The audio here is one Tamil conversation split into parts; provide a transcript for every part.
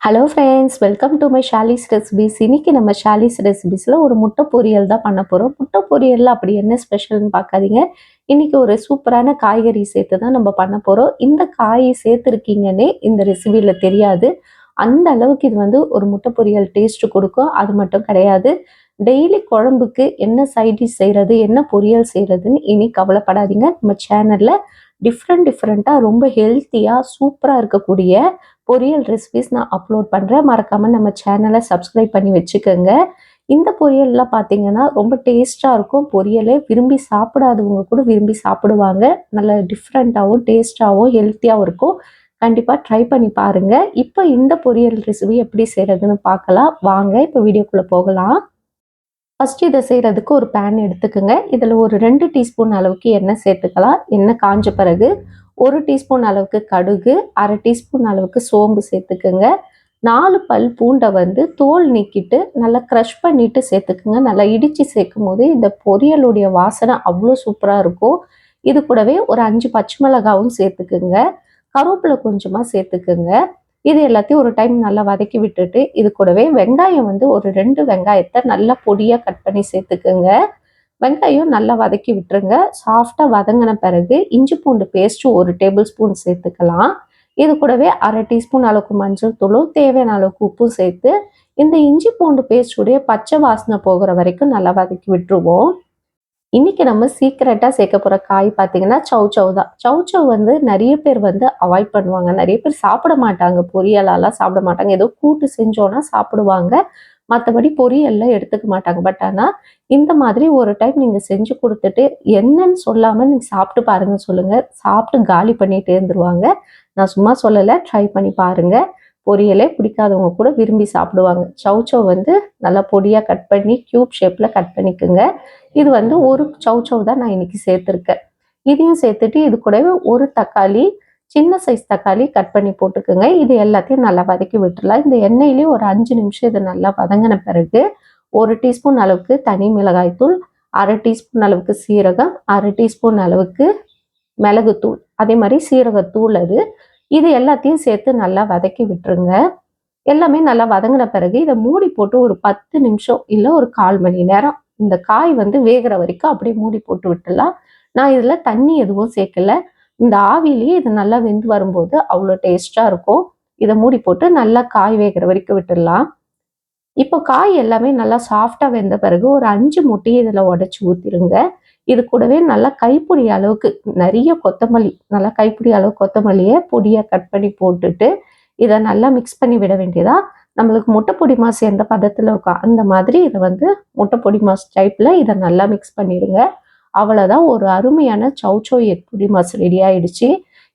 Hello friends, welcome to my Shali's recipes. இன்னைக்கு நம்ம ஷாலிஸ் ரெசிபிஸில் ஒரு முட்டை பொரியல் தான் பண்ண போகிறோம். முட்டை பொரியலில் அப்படி என்ன ஸ்பெஷல்னு பார்க்காதீங்க. இன்னைக்கு ஒரு சூப்பரான காய்கறி சேர்த்து தான் நம்ம பண்ண போகிறோம். இந்த காய் சேர்த்துருக்கீங்கன்னே இந்த ரெசிபியில் தெரியாது. அந்த அளவுக்கு இது வந்து ஒரு முட்டை பொரியல் டேஸ்ட் கொடுக்கும். அது மட்டும் கிடையாது, டெய்லி குழம்புக்கு என்ன சைட் டிஷ் செய்கிறது, என்ன பொரியல் செய்கிறதுன்னு இனி கவலைப்படாதீங்க. நம்ம சேனலில் டிஃப்ரெண்ட்டாக ரொம்ப ஹெல்த்தியாக சூப்பராக இருக்கக்கூடிய பொரியல் ரெசிபிஸ் நான் அப்லோட் பண்ணுறேன். மறக்காமல் நம்ம சேனலை சப்ஸ்கிரைப் பண்ணி வச்சுக்கோங்க. இந்த பொரியல்லாம் பார்த்தீங்கன்னா ரொம்ப டேஸ்ட்டாக இருக்கும். பொரியலே விரும்பி சாப்பிடாதவங்க கூட விரும்பி சாப்பிடுவாங்க. நல்ல டிஃப்ரெண்ட்டாகவும் டேஸ்ட்டாகவும் ஹெல்த்தியாகவும் இருக்கும். கண்டிப்பாக ட்ரை பண்ணி பாருங்கள். இப்போ இந்த பொரியல் ரெசிபி எப்படி செய்கிறதுன்னு பார்க்கலாம் வாங்க. இப்போ வீடியோக்குள்ளே போகலாம். ஃபஸ்ட்டு இதை செய்கிறதுக்கு ஒரு பேன் எடுத்துக்கோங்க. இதில் ஒரு 2 டீஸ்பூன் அளவுக்கு எண்ணெய் சேர்த்துக்கலாம். எண்ணெய் காஞ்ச பிறகு 1 டீஸ்பூன் அளவுக்கு கடுகு, 1/2 டீஸ்பூன் அளவுக்கு சோம்பு சேர்த்துக்குங்க. 4 பல் பூண்டை வந்து தோல் நீக்கிட்டு நல்லா க்ரஷ் பண்ணிட்டு சேர்த்துக்குங்க. நல்லா இடித்து சேர்க்கும் போது இந்த பொரியலுடைய வாசனை அவ்வளோ சூப்பராக இருக்கும். இது கூடவே ஒரு 5 பச்சை மிளகாவும் சேர்த்துக்குங்க. கருவேப்பிலை கொஞ்சமாக சேர்த்துக்குங்க. இது எல்லாத்தையும் ஒரு டைம் நல்லா வதக்கி விட்டுட்டு இது கூடவே வெங்காயம் வந்து ஒரு 2 வெங்காயத்தை நல்லா பொடியாக கட் பண்ணி சேர்த்துக்குங்க. வெங்காயம் நல்லா வதக்கி விட்டுருங்க. சாஃப்டாக வதங்கின பிறகு இஞ்சி பூண்டு பேஸ்ட்டு 1 டேபிள் ஸ்பூன் சேர்த்துக்கலாம். இது கூடவே 1/2 டீஸ்பூன் அளவுக்கு மஞ்சள் தூளும் தேவையான அளவுக்கு உப்பும் சேர்த்து இந்த இஞ்சி பூண்டு பேஸ்டுடைய பச்சை வாசனை போகிற வரைக்கும் நல்லா வதக்கி விட்டுருவோம். இன்னைக்கு நம்ம சீக்கிரட்டாக சேர்க்க போகிற காய் பார்த்தீங்கன்னா சௌசௌ தான். சௌசௌ வந்து நிறைய பேர் வந்து அவாய்ட் பண்ணுவாங்க. நிறைய பேர் சாப்பிட மாட்டாங்க. பொரியலாலாம் சாப்பிட மாட்டாங்க. ஏதோ கூட்டு செஞ்சோன்னா சாப்பிடுவாங்க. மற்றபடி பொரியல்லாம் எடுத்துக்க மாட்டாங்க. பட் ஆனால் இந்த மாதிரி ஒரு டைம் நீங்கள் செஞ்சு கொடுத்துட்டு என்னன்னு சொல்லாமல் நீங்கள் சாப்பிட்டு பாருங்கள் சொல்லுங்கள். சாப்பிட்டு காலி பண்ணிகிட்டே இருந்துருவாங்க. நான் சும்மா சொல்லலை, ட்ரை பண்ணி பாருங்கள். பொரியலே பிடிக்காதவங்க கூட விரும்பி சாப்பிடுவாங்க. சௌசௌ வந்து நல்லா பொடியாக கட் பண்ணி க்யூப் ஷேப்பில் கட் பண்ணிக்கோங்க. இது வந்து ஒரு சௌசௌ தான் நான் இன்னைக்கு சேர்த்துருக்கேன். இதையும் சேர்த்துட்டு இது கூடவே ஒரு தக்காளி, சின்ன சைஸ் தக்காளி கட் பண்ணி போட்டுக்கோங்க. இது எல்லாத்தையும் நல்லா வதக்கி விட்டுடலாம். இந்த எண்ணெயிலேயே ஒரு 5 நிமிஷம் இது நல்லா வதங்கின பிறகு 1 டீஸ்பூன் அளவுக்கு தனி மிளகாய்த்தூள், 1/2 டீஸ்பூன் அளவுக்கு சீரகம், 1/2 டீஸ்பூன் அளவுக்கு மிளகுத்தூள், அதே மாதிரி சீரகத்தூள் இது எல்லாத்தையும் சேர்த்து நல்லா வதக்கி விட்டுருங்க. எல்லாமே நல்லா வதங்கின பிறகு இதை மூடி போட்டு ஒரு 10 நிமிஷம் இல்லை ஒரு 1/4 மணி நேரம் இந்த காய் வந்து வேகிற வரைக்கும் அப்படியே மூடி போட்டு விட்டுடலாம். நான் இதில் தண்ணி எதுவும் சேர்க்கல. இந்த ஆவிலேயே இது நல்லா வெந்து வரும்போது அவ்வளோ டேஸ்ட்டாக இருக்கும். இதை மூடி போட்டு நல்லா காய் வேகிற வரைக்கும் விட்டுடலாம். இப்போ காய் எல்லாமே நல்லா சாஃப்டாக வெந்த பிறகு ஒரு 5 முட்டையை இதில் உடச்சி ஊற்றிடுங்க. இது கூடவே நல்லா கைப்பிடி அளவுக்கு நிறைய கொத்தமல்லி, நல்லா கைப்பிடி அளவு கொத்தமல்லியை பொடியாக கட் பண்ணி போட்டுட்டு இதை நல்லா மிக்ஸ் பண்ணி விட வேண்டியதா. நம்மளுக்கு முட்டை பொடி மாஸ் எந்த பதத்தில் இருக்கோ அந்த மாதிரி இதை வந்து முட்டை பொடி மாஸ் டைப்பில் இதை நல்லா மிக்ஸ் பண்ணிடுங்க. அவ்வளோதான், ஒரு அருமையான சௌசௌ எக் பொடி மாஸ் ரெடி ஆயிடுச்சு.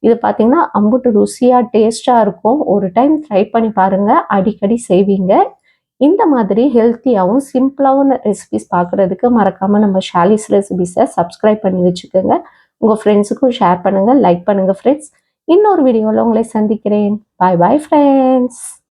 இது பார்த்தீங்கன்னா அம்புட்டு ருசியாக டேஸ்ட்டாக இருக்கும். ஒரு டைம் ட்ரை பண்ணி பாருங்கள், அடிக்கடி செய்வீங்க. இந்த மாதிரி ஹெல்த்தியாகவும் சிம்பிளாகவும் ரெசிபிஸ் பார்க்குறதுக்கு மறக்காமல் நம்ம ஷாலிஸ் ரெசிபிஸை சப்ஸ்கிரைப் பண்ணி வச்சுக்கோங்க. உங்கள் ஃப்ரெண்ட்ஸுக்கும் ஷேர் பண்ணுங்கள், லைக் பண்ணுங்கள் ஃப்ரெண்ட்ஸ். இன்னொரு வீடியோவில் உங்களை சந்திக்கிறேன். பாய் பாய் ஃப்ரெண்ட்ஸ்.